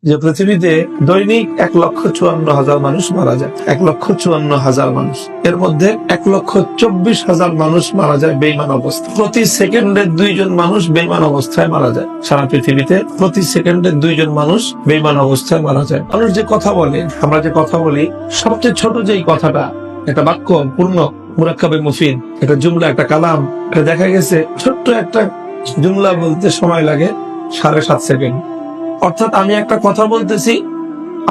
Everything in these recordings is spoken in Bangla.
যে পৃথিবীতে দৈনিক 1,54,000 মানুষ মারা যায়, 1,54,000 মানুষ। এর মধ্যে 1,24,000 মানুষ মারা যায় বেঈমান অবস্থায়। প্রতি সেকেন্ডে 2 জন মানুষ বেঈমান অবস্থায় মারা যায়। সারা পৃথিবীতে প্রতি সেকেন্ডে 2 জন মানুষ বেঈমান অবস্থায় মারা যায়। মানুষ যে কথা বলে, আমরা যে কথা বলি, সবচেয়ে ছোট যেই কথাটা, একটা বাক্য পূর্ণ মুরাক্কাবে মুফিদ, একটা জুমলা, একটা কালাম, এটা দেখা গেছে ছোট্ট একটা জুমলা বলতে সময় লাগে 7.5 সেকেন্ড। অর্থাৎ আমি একটা কথা বলতেছি,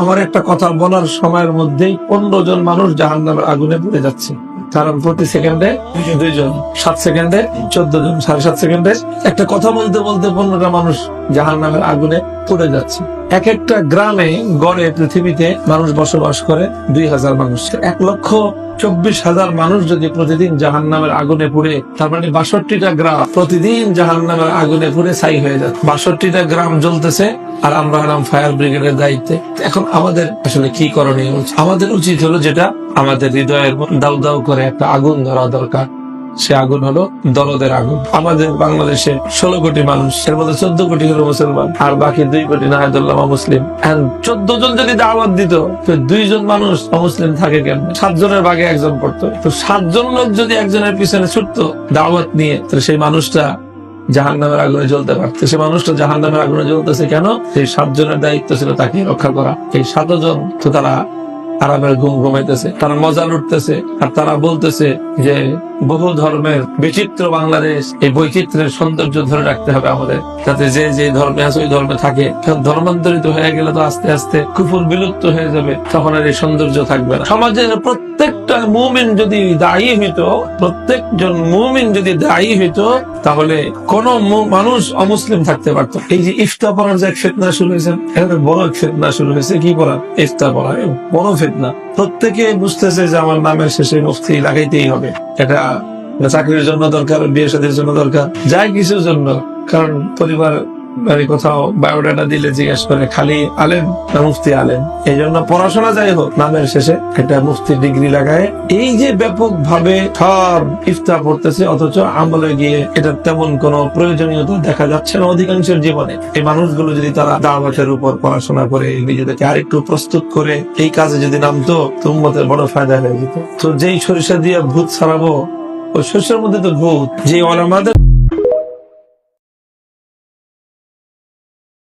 আমার একটা কথা বলার সময়ের মধ্যেই 15 জন মানুষ জাহান্নামের আগুনে পুড়ে যাচ্ছে। কারণ প্রতি সেকেন্ডে 2 জন, 7 সেকেন্ডে 14 জন, 7.5 সেকেন্ডে একটা কথা বলতে বলতে 15টা মানুষ জাহান্নামের আগুনে পুড়ে যাচ্ছে। এক একটা গ্রামে গড়ে পৃথিবীতে মানুষ বসবাস করে 2,000 মানুষ। 1,24,000 মানুষ যদি প্রতিদিন জাহান্নামের আগুনে পুড়ে, তার মানে 62টা গ্রাম প্রতিদিন জাহান্নামের আগুনে পুড়ে ছাই হয়ে যাচ্ছে। 62টা গ্রাম জ্বলতেছে, আর আমরা হলাম ফায়ার ব্রিগেডের দায়িত্বে। এখন আমাদের আসলে কি করণীয়? আমাদের উচিত হলো, যেটা আমাদের হৃদয়ের দাউ দাউ করে একটা আগুন ধরা দরকার, সে আগুন হলো দরদের আগুন। আমাদের বাংলাদেশে 16 কোটি মানুষ, এর মধ্যে 14 কোটি হলো মুসলমান, আর বাকি 2 কোটি নাহাদুল্লাহ মুসলিম। 14 জন যদি দাওয়াত দিত, তো 2 জন মানুষ অমুসলিম থাকে কেন? 7 জনের ভাগে 1 জন পড়তো। তো 7 জন লোক যদি একজনের পিছনে ছুটতো দাওয়াত নিয়ে, তাহলে সেই মানুষটা জাহান্নামের আগুনে জ্বলতে পারত। সে মানুষটা জাহান্নামের আগুনে জ্বলতেছে কেন? এই 7 জনের দায়িত্ব ছিল তাকে রক্ষা করা। এই 7 জন তো তারা আরামের ঘুম ঘুমাইতেছে, তারা মজা লুটতেছে, আর তারা বলতেছে যে বহু ধর্মের বিচিত্র বাংলাদেশ, এই বৈচিত্র্যের সৌন্দর্য ধরে রাখতে হবে আমাদের, যাতে যে যে ধর্মে আছে ওই ধর্মে থাকে। ধর্মান্তরিত হয়ে গেলে তো আস্তে আস্তে কুফর বিলুপ্ত হয়ে যাবে, তখন আর এই সৌন্দর্য থাকবে না। সমাজের প্রত্যেকটা মুমিন যদি দায়ী হইতো, প্রত্যেকজন মুমিন যদি দায়ী হইতো, তাহলে কোন মানুষ অমুসলিম থাকতে পারতো। এই যে ইফতা পড়ার যে ফিতনা শুরু হয়েছে, এখানে বড় ফিতনা শুরু হয়েছে। কি পড়া? ইফতা পড়া, বড় ফিতনা। প্রত্যেকে বুঝতেছে যে আমার নামের শেষে মুফতি লাগাইতেই হবে। এটা চাকরির জন্য দরকার, বিয়ে শাদীর জন্য দরকার, যাই কিছুর জন্য। কারণ পরিবার কোথাও বায়োডাটা দিলে জিজ্ঞেস করে খালি আলেম না মুফতি আলেম। এই জন্য পড়াশোনা যাই হোক, নামের শেষে একটা মুফতি ডিগ্রি লাগায়। এই যে ব্যাপক ভাবে সব ইফতার পড়তেছে, অথচ আমলে গিয়ে এটা তেমন কোনো প্রয়োজনীয়তা দেখা যাচ্ছে না অধিকাংশের জীবনে। এই মানুষগুলো যদি তারা দাওয়াতের উপর পড়াশোনা করে নিজেদেরকে আরেকটু প্রস্তুত করে এই কাজে যদি নামতো, তো উম্মতের বড় ফায়দা হয়ে যেত। তো যেই সরিষা দিয়ে ভূত ছাড়াবো, ওই সরিষার মধ্যে তো ভূত। যে ওলামাদের